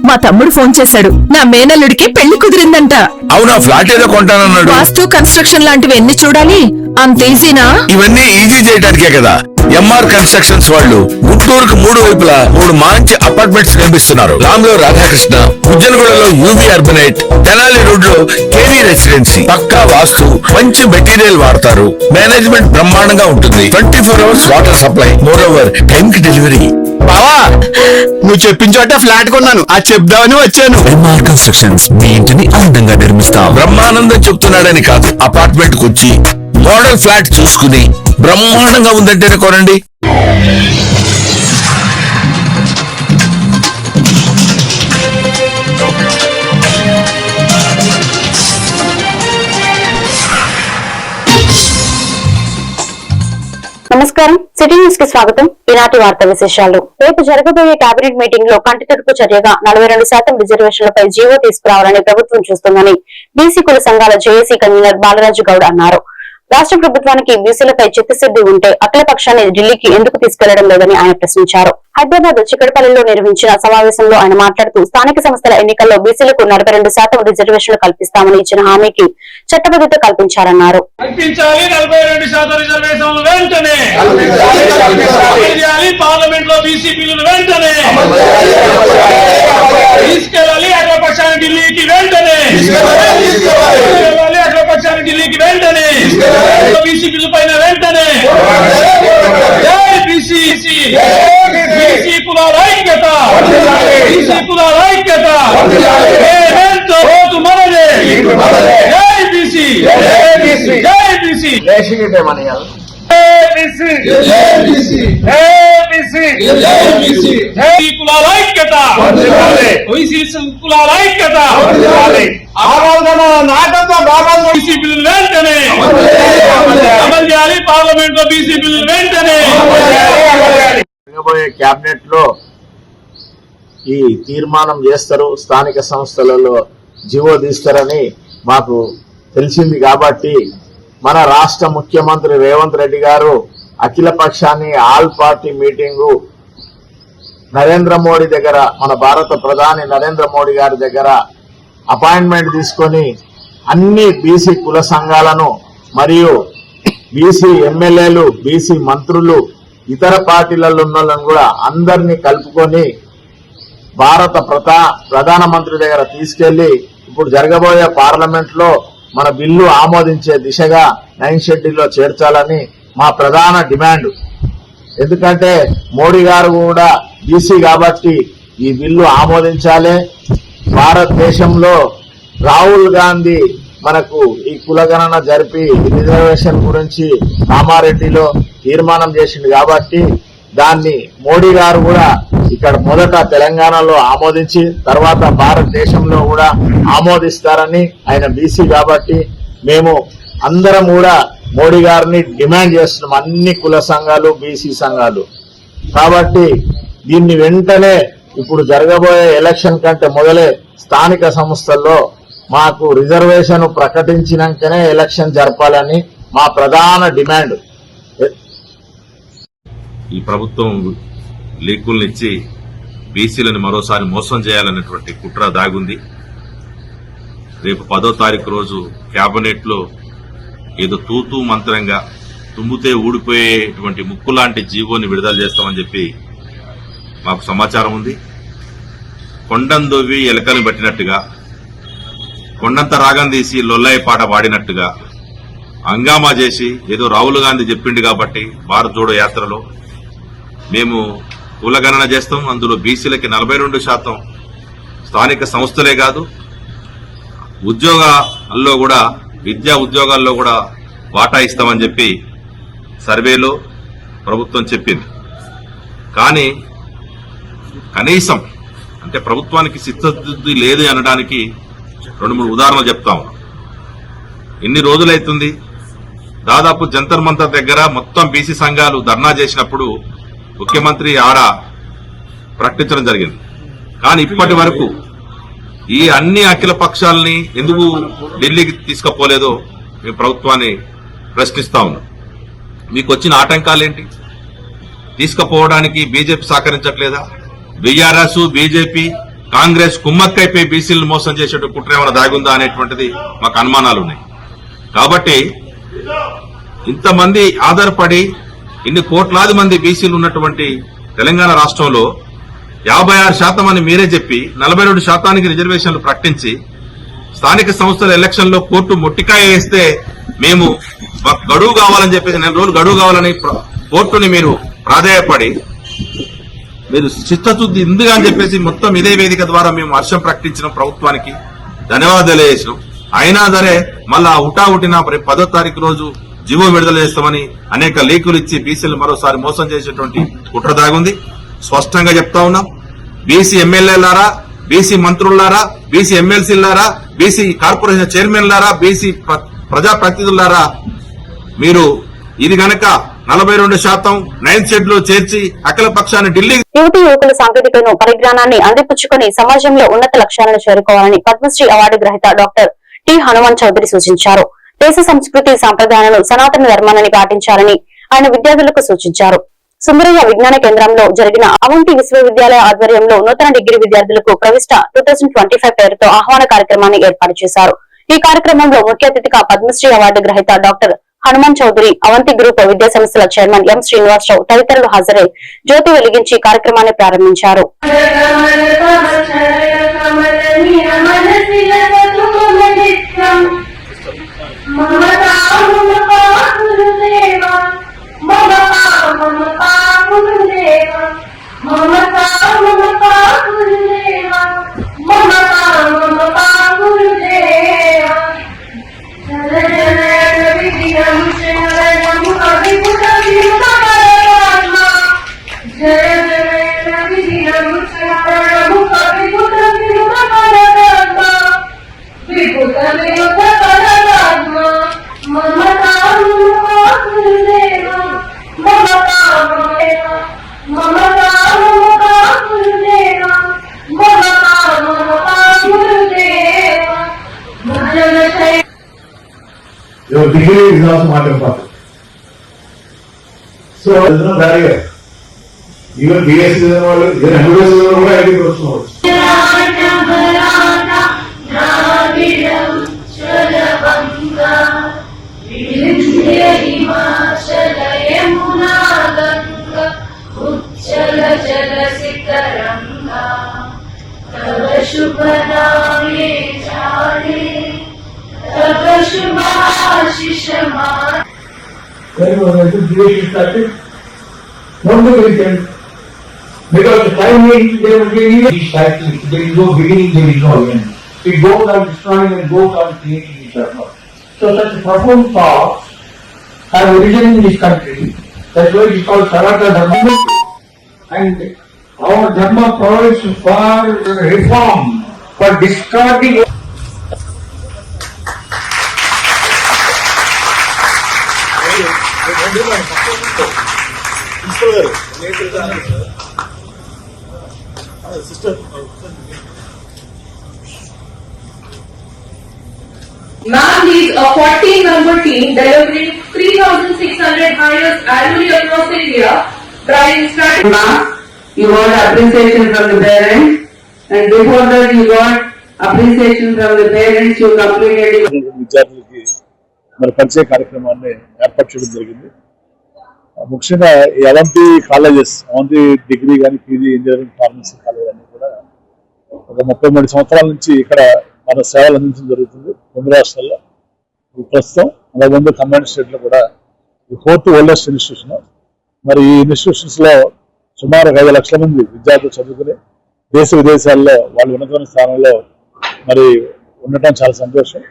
మా తమ్ముడు ఫోన్ చేశాడు. నా మేనల్లుడికి పెళ్లి కుదిరిందంట. అవునా? ఫ్లాట్ ఏదో కొంటానన్నాడు. వాస్తు కన్స్ట్రక్షన్ లాంటివి ఎన్ని చూడాలి? అంత ఈజీనా? ఇవన్నీ ఈజీ చేయడానికే కదా ఎంఆర్ కన్స్ట్రక్షన్స్ వాళ్ళు గుంటూరుకు 3 వైపులా 3 మంచి అపార్ట్మెంట్స్ నిర్మిస్తున్నారు. రామ్లో రాధాకృష్ణ, ఉజ్జనగూడలో యూవీ అర్బనైట్, తెనాలి రోడ్ లో కేవీ రెసిడెన్సీ. పక్కా వాస్తు, మంచి మెటీరియల్ వాడతారు. మేనేజ్మెంట్ బ్రహ్మాండంగా ఉంటుంది. 24 hours water supply, more over time కి డెలివరీ. బావా, నువ్వు చెప్పిన చోట ఫ్లాట్ కొన్నాను, అది చెప్దామని వచ్చాను. ఎంఆర్ కన్స్ట్రక్షన్స్ మీ ఇంటిని అందంగా నిర్మిస్తాం. బ్రహ్మానందం చెప్తున్నాడని కాదు, అపార్ట్మెంట్ కు వచ్చి మోడల్ ఫ్లాట్ చూసుకుని బ్రహ్మాండంగా ఉందంటేనే కొనండి. నమస్కారం, సిటీ న్యూస్ కి స్వాగతం. ఈనాటి వార్తా విశేషాలు. రేపు జరగబోయే కేబినెట్ మీటింగ్ లో కంటితుడుపు చర్యగా 42% రిజర్వేషన్లపై జీవో తీసుకురావాలని ప్రభుత్వం చూస్తోందని బీసీ కుల సంఘాల జేఏసీ కన్వీనర్ బాలరాజు గౌడ్ అన్నారు. రాష్ట్ర ప్రభుత్వానికి బీసీలపై చిత్తశుద్ది ఉంటే అఖిలపక్షాన్ని ఢిల్లీకి ఎందుకు తీసుకెళ్లడం లేదని ఆయన ప్రశ్నించారు. హైదరాబాద్ చిక్కడపల్లిలో నిర్వహించిన సమావేశంలో ఆయన మాట్లాడుతూ స్థానిక సంస్థల ఎన్నికల్లో బీసీలకు 42% రిజర్వేషన్లు కల్పిస్తామని ఇచ్చిన హామీకి చట్టబద్ధత కల్పించారన్నారు. ఢిల్లీకి వెంటనే బీసీ బిల్లు పైన వెంటనే బీసీ కులాల ఐక్యత, బీసీ కులాల ఐక్యత, రోజు మనదే. జై బీసీ, జై బీసీ, కులాల ఐక్యత, బీసీ కులాల ఐక్యత. బీసీ బిల్లు వెంటనే అమలు చేయాలి. పార్లమెంట్ లో బీసీ బిల్లు వెంటనే. జరగబోయే కేబినెట్ లో ఈ తీర్మానం చేస్తారు, స్థానిక సంస్థలలో జీవో తీస్తారని మాకు తెలిసింది. కాబట్టి మన రాష్ట్ర ముఖ్యమంత్రి రేవంత్ రెడ్డి గారు అఖిల పక్షాన్ని all party meeting Narendra Modi దగ్గర, మన భారత ప్రధాని నరేంద్ర మోడీ గారి దగ్గర అపాయింట్మెంట్ తీసుకొని అన్ని బీసీ కుల సంఘాలను మరియు బీసీ ఎమ్మెల్యేలు, బీసీ మంత్రులు, ఇతర పార్టీలలో ఉన్న వాళ్ళని కూడా అందరినీ కలుపుకొని భారత ప్రధానమంత్రి దగ్గర తీసుకెళ్లి ఇప్పుడు జరగబోయే పార్లమెంట్ లో మన బిల్లు ఆమోదించే దిశగా 9th షెడ్యూల్లో చేర్చాలని మా ప్రధాన డిమాండ్. ఎందుకంటే మోడీ గారు కూడా బీసీ కాబట్టి ఈ బిల్లు ఆమోదించాలి. భారతదేశంలో రాహుల్ గాంధీ మనకు ఈ కులగణన జరిపి రిజర్వేషన్ గురించి కామారెడ్డిలో తీర్మానం చేసింది కాబట్టి దాన్ని మోడీ గారు కూడా ఇక్కడ మొదట తెలంగాణలో ఆమోదించి తర్వాత భారతదేశంలో కూడా ఆమోదిస్తారని, ఆయన బీసీ కాబట్టి మేము అందరం కూడా మోడీ గారిని డిమాండ్ చేస్తున్నాం, అన్ని కుల సంఘాలు, బీసీ సంఘాలు. కాబట్టి దీన్ని వెంటనే ఇప్పుడు జరగబోయే ఎలక్షన్ కంటే మొదలే స్థానిక సంస్థల్లో మాకు రిజర్వేషన్ ప్రకటించినాకనే ఎలక్షన్ జరపాలని మా ప్రధాన డిమాండ్. ఈ ప్రభుత్వం లీకుల్నిచ్చి బీసీలను మరోసారి మోసం చేయాలనేటువంటి కుట్ర దాగుంది. రేపు 10వ తారీఖు రోజు కేబినెట్ లో ఏదో తూతూ మంత్రంగా తుమ్మితే ఊడిపోయేటువంటి ముక్కు లాంటి జీవోని విడుదల చేస్తామని చెప్పి మాకు సమాచారం ఉంది. కొండందొవ్వి ఎలకలు పట్టినట్టుగా, కొండంత రాగం తీసి లొల్లాయి పాట పాడినట్టుగా హంగామా చేసి ఏదో రాహుల్ గాంధీ చెప్పిండు కాబట్టి భారత్ జోడో యాత్రలో మేము కులగణన చేస్తాం, అందులో బీసీలకి 42% స్థానిక సంస్థలే కాదు ఉద్యోగాల్లో కూడా, విద్యా ఉద్యోగాల్లో కూడా వాటా ఇస్తామని చెప్పి సర్వేలో ప్రభుత్వం చెప్పింది. కానీ కనీసం అంటే ప్రభుత్వానికి చిత్తశుద్ధి లేదు అనడానికి 2-3 ఉదాహరణలు చెప్తాము. ఎన్ని రోజులైతుంది, దాదాపు జంతర్ మంతర్ దగ్గర మొత్తం బీసీ సంఘాలు ధర్నా చేసినప్పుడు ముఖ్యమంత్రి ఆడ ప్రకటించడం జరిగింది. కానీ ఇప్పటి వరకు ఈ అన్ని అఖిల పక్షాలని ఎందుకు ఢిల్లీకి తీసుకుపోలేదో మేము ప్రభుత్వాన్ని ప్రశ్నిస్తా ఉన్నాం. మీకు వచ్చిన ఆటంకాలేంటి? తీసుకుపోవడానికి బీజేపీ సహకరించట్లేదా? బీఆర్ఎస్, బీజేపీ కాంగ్రెస్ కుమ్మక్కైపోయి బీసీలను మోసం చేసేట కుట్ర ఏమైనా దాగుందా అనేటువంటిది మాకు అనుమానాలు ఉన్నాయి. కాబట్టి ఇంతమంది ఆధారపడి ఇన్ని కోట్లాది మంది బీసీలు ఉన్నటువంటి తెలంగాణ రాష్ట్రంలో 56% అని మీరే చెప్పి 42% రిజర్వేషన్లు ప్రకటించి స్థానిక సంస్థల ఎలక్షన్ లో కోర్టు మొట్టికాయ వేస్తే మేము మాకు గడువు కావాలని చెప్పేసి 4 రోజులు గడువు కావాలని కోర్టుని మీరు ప్రాధాయపడి మీరు చిత్తశుద్ధి ఇందుగా అని చెప్పేసి మొత్తం ఇదే వేదిక ద్వారా మేము హర్షం ప్రకటించిన ప్రభుత్వానికి ధన్యవాదాలు తెలియజేసినాం. అయినా సరే మళ్ళా హుటాహుటిన 10వ తారీఖు రోజు జీవో విడుదల చేస్తామని అనేక లీకులు ఇచ్చి బీసీలు మరోసారి మోసం చేసేటువంటి కుట్ర దాగుంది. స్పష్టంగా చెప్తా ఉన్నాం, బీసీ ఎమ్మెల్యేలారా, బీసీ మంత్రులారా, బీసీ ఎమ్మెల్సీలారా, బీసీ కార్పొరేషన్ చైర్మన్లారా, బీసీ ప్రజాప్రతినిధులారా, మీరు ఇది గనక 42% 9th షెడ్యూల్ చేర్చి అఖిల పక్షాన్ని ఢిల్లీ యువతి యువకుల సాంకేతికను పరిజ్ఞానాన్ని అందిపుచ్చుకుని సమాజంలో ఉన్నత లక్ష్యాలను చేరుకోవాలని పద్మశ్రీ అవార్డు గ్రహీత డాక్టర్ టి హనుమాన్ చౌదరి సూచించారు. దేశ సంస్కృతి సాంప్రదాయాలను సనాతన ధర్మాన్ని పాటించాలని ఆయన విద్యార్థులకు సూచించారు. సుందరయ్య విజ్ఞాన కేంద్రంలో జరిగిన అవంతి విశ్వవిద్యాలయ ఆధ్వర్యంలో నూతన డిగ్రీ విద్యార్థులకు ప్రవిష్ట 2025 పేరుతో ఆహ్వాన కార్యక్రమాన్ని ఏర్పాటు చేశారు. ఈ కార్యక్రమంలో ముఖ్య అతిథిగా పద్మశ్రీ అవార్డు గ్రహీత డాక్టర్ హనుమాన్ చౌదరి, అవంతి గ్రూప్ విద్యా సంస్థల చైర్మన్ ఎం శ్రీనివాసరావు తదితరులు హాజరై జ్యోతి వెలిగించి కార్యక్రమాన్ని ప్రారంభించారు. Your degree is also not important. So there is no barrier. Even BSc is involved, even MBS is involved, ID course involved. When was the duration started? Nobody will tell. Because the time there will be these cycles, there is no beginning, there is no end. It goes on destroying and goes on creating each other. So such profound thoughts have origin in this country. That's why it is called Sanatana Dharma. And our Dharma provides for reform, for discarding. MAM leads a 14-member team delivering 3,600 hires annually across India, driving strategy. MAM, you got appreciation from the parents, and before that you got appreciation from the parents. You completed. విద్యార్థులకి మరి పరిచయ కార్యక్రమాన్ని ఏర్పాటు చేయడం జరిగింది. ముఖ్యంగా ఈ Avanthi colleges, Avanthi degree కానీ, పీజీ, ఇంజనీరింగ్, ఫార్మసీ కాలేజ్ అన్ని కూడా ఒక 33 సంవత్సరాల నుంచి ఇక్కడ మన సేవలు అందించడం జరుగుతుంది 2 రాష్ట్రాల్లో. ప్రస్తుతం అలాగే కంబైన్డ్ స్టేట్ లో కూడా 4th ఓల్డెస్ట్ ఇన్స్టిట్యూషన్. మరి ఈ ఇన్స్టిట్యూషన్స్ లో సుమారు 5 లక్షల మంది విద్యార్థులు చదువుకుని దేశ విదేశాల్లో వాళ్ళు ఉన్నతమైన స్థానంలో మరి ఉండటం చాలా సంతోషం.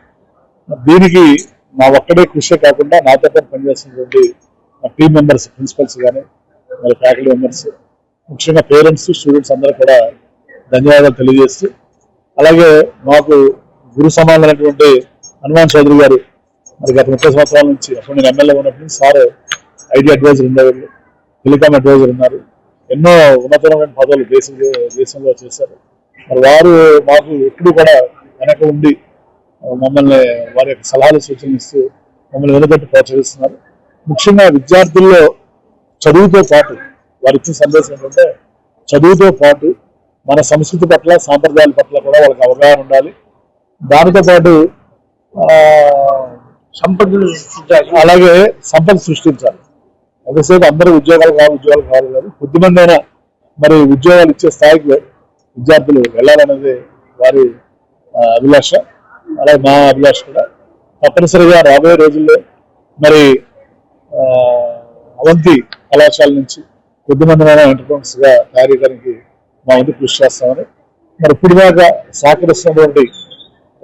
దీనికి మా ఒక్కడే కృషి కాకుండా నాతో పాటు పనిచేస్తున్నటువంటి టీమ్ మెంబర్స్, ప్రిన్సిపల్స్ కానీ, మరి ఫ్యాకల్టీ మెంబర్స్, ముఖ్యంగా పేరెంట్స్, స్టూడెంట్స్ అందరూ కూడా ధన్యవాదాలు తెలియజేస్తూ, అలాగే మాకు గురు సమానమైనటువంటి హనుమాన్ చౌదరి గారు మరి గత 30 సంవత్సరాల నుంచి, అప్పుడు నేను ఎమ్మెల్యే ఉన్నప్పుడు సార్ ఐటీ అడ్వైజర్ ఉండేవాళ్ళు, టెలికామ్ అడ్వైజర్ ఉన్నారు, ఎన్నో ఉన్నతమైన పదవులు దేశంలో చేశారు. మరి వారు మాకు ఎప్పుడు కూడా వెనక ఉండి మమ్మల్ని వారి యొక్క సలహాలు, సూచనలు ఇస్తూ మమ్మల్ని వెనుకట్టి ప్రోత్సహిస్తున్నారు. ముఖ్యంగా విద్యార్థుల్లో చదువుతో పాటు వారు ఇచ్చిన సందేశం ఏంటంటే, చదువుతో పాటు మన సంస్కృతి పట్ల సాంప్రదాయాల పట్ల కూడా వాళ్ళకి అవగాహన ఉండాలి. దానితో పాటు అలాగే సంపద సృష్టించాలి. ఒకసేపు అందరూ ఉద్యోగాలు కావాలి కానీ కొద్దిమంది అయినా మరి ఉద్యోగాలు ఇచ్చే స్థాయికి విద్యార్థులు వెళ్ళాలనేది వారి అభిలాష. అలాగే మా అభిలాష కూడా. తప్పనిసరిగా రాబోయే రోజుల్లో మరి అవంతి కళాశాల నుంచి కొద్దిమందిమైన ఎంటర్ప్రెన్యూర్స్ గా తయారీయడానికి మా వంతు కృషి చేస్తామని, మరి ఇప్పటిదాకా సహకరిస్తున్నటువంటి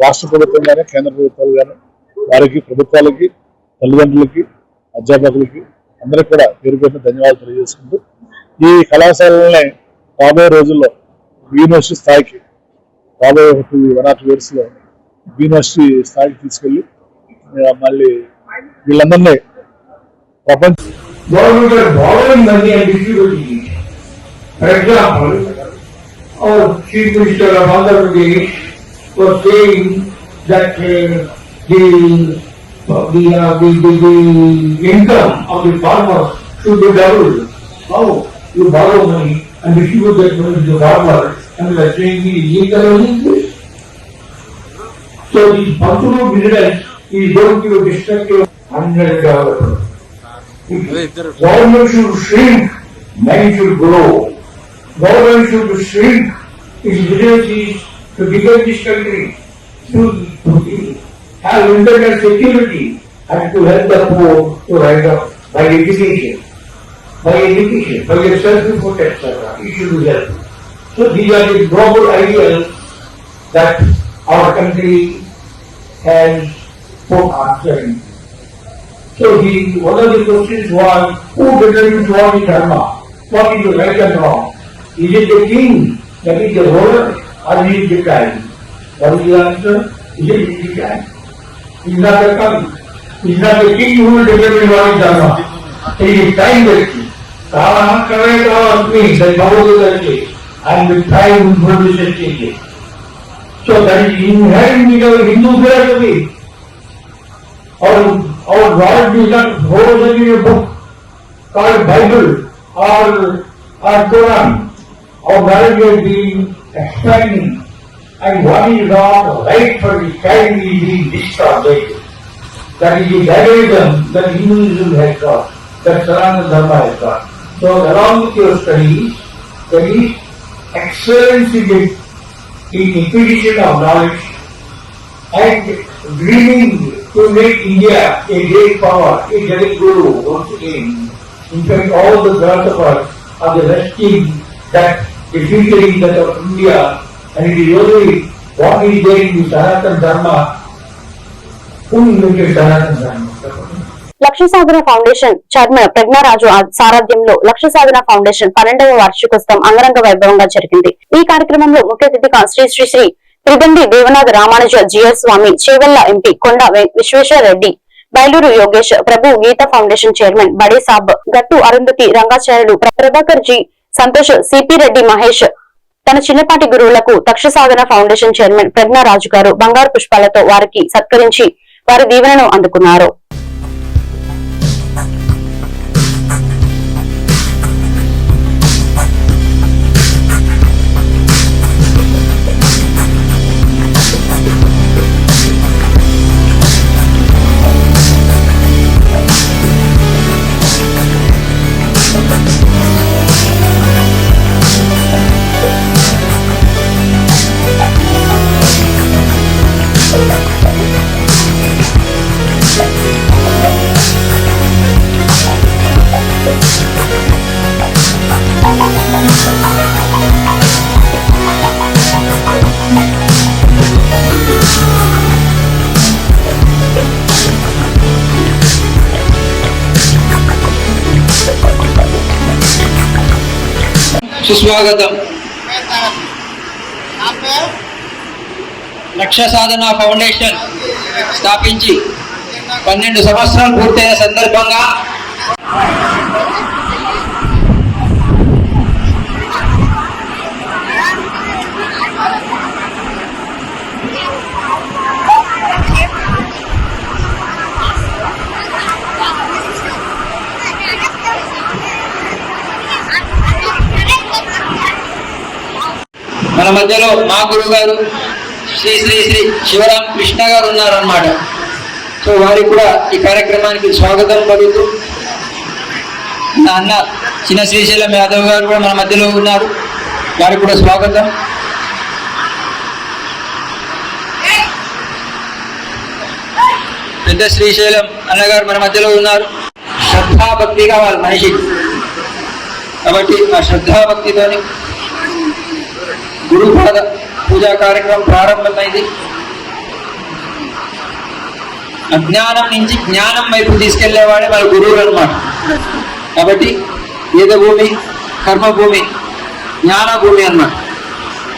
రాష్ట్ర ప్రభుత్వం కానీ కేంద్ర ప్రభుత్వాలు కానీ వారికి, ప్రభుత్వాలకి, తల్లిదండ్రులకి, అధ్యాపకులకి అందరికీ కూడా పేరు పేరున ధన్యవాదాలు తెలియజేసుకుంటూ ఈ కళాశాలని రాబోయే రోజుల్లో యూనివర్సిటీ స్థాయికి రాబోయే 1 or 2 years లో యూనివర్సిటీ స్థాయికి తీసుకెళ్లి మళ్ళీ వీళ్ళందరినీ ప్రపంచ For example, our Chief Minister of Andhra Pradesh was saying that the income of the farmers should be doubled. How? You borrow money and distribute that money to the farmer, and you are saying the illegal only. So this Pantulu business is going to be destructive $100. Government should shrink, man should grow. Government should shrink its businesses to defend this country, to have internal security, and to help the poor to rise up by education, by the self-protection. It should be helped. So these are the global ideals that our country has put on trend. So one of the questions was, who determines what is dharma? What is the right and wrong? Is it the king, that is the ruler, or is it the kind? What is the answer? Is it the kind? It is not the king. It is not the king who will determine what is dharma. It is time that king. Kaha karega me, that Bhagavad says, and with time produces changes. So that is inherent in our Hindu philosophy. Our God did not hold in a book called Bible or Quran. Our knowledge has been expanding, and what is not right for the child is being distorted. That is the diagram that Hinduism has got, that Sanatana Dharma has got. So along with your studies, there is excellence in acquisition of knowledge and dreaming to make India a great power, a great guru once again. In fact, all the philosophers are the resting that the future is that of India, and it is only what is there in the Sanatana Dharma. Who invented Sanatana Dharma? లక్ష్య సాధన foundation chairman ప్రజ్ఞారాజు సారథ్యంలో లక్ష్య సాధన foundation 12వ వార్షికోత్సవం అంగరంగ వైభవంగా జరిగింది. ఈ కార్యక్రమంలో ముఖ్య అతిథిగా శ్రీ శ్రీ శ్రీ త్రిదండి దేవనాథ రామానుజ జిఎస్ స్వామి, చేవెళ్ల ఎంపీ కొండ విశ్వేశ్వర రెడ్డి, బైలూరు యోగేష్, ప్రభు గీతా ఫౌండేషన్ చైర్మన్ బడే సాబ్, గట్టు అరుంధతి, రంగాచార్యులు, ప్రభాకర్ జీ, సంతోష్, సిపి రెడ్డి మహేష్, తన చిన్నపాటి గురువులకు లక్ష్య సాధన ఫౌండేషన్ చైర్మన్ ప్రజ్ఞారాజు గారు బంగారు పుష్పాలతో వారికి సత్కరించి వారి దీవెనను అందుకున్నారు. సుస్వాగతం. లక్ష్య సాధన ఫౌండేషన్ స్థాపించి 12 సంవత్సరాలు పూర్తయిన సందర్భంగా మధ్యలో మా గురువు గారు శ్రీ శ్రీ శ్రీ శివరాం కృష్ణ గారు ఉన్నారన్నమాట. సో వారికి కూడా ఈ కార్యక్రమానికి స్వాగతం పలుకుతూ, నా అన్న చిన్న శ్రీశైలం యాదవ్ గారు కూడా మన మధ్యలో ఉన్నారు, వారికి కూడా స్వాగతం. పెద్ద శ్రీశైలం అన్నగారు మన మధ్యలో ఉన్నారు. శ్రద్ధాభక్తిగా వాళ్ళ మనిషి కాబట్టి ఆ శ్రద్ధాభక్తితోని గురుపాద పూజా కార్యక్రమం ప్రారంభమైంది. అజ్ఞానం నుంచి జ్ఞానం వైపు తీసుకెళ్లేవాడే మన గురువులు అన్నమాట. కాబట్టి వేదభూమి, కర్మభూమి, జ్ఞానభూమి అన్నమాట.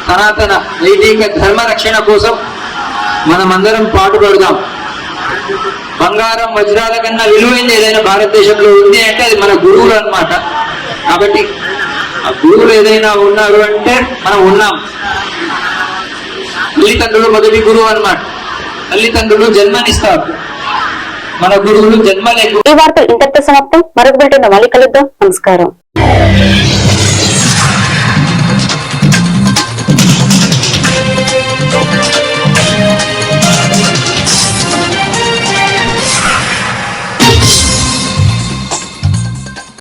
సనాతన వైదిక ధర్మ రక్షణ కోసం మనమందరం పాటుపడదాం. బంగారం వజ్రాల కన్నా విలువైంది ఏదైనా భారతదేశంలో ఉంది అంటే అది మన గురువులు అన్నమాట. కాబట్టి ఆ గురువులు ఏదైనా ఉన్నారు అంటే మనం ఉన్నాం. తల్లిదండ్రులు మొదటి గురువు అన్నమాట. తల్లిదండ్రులు జన్మనిస్తారు, మన గురువులు జన్మ లేకుండా. ఈ వార్తలు ఇంతటితో సమాప్తం. మరొక బిల్టన్ మళ్ళీ కలుద్దాం. నమస్కారం.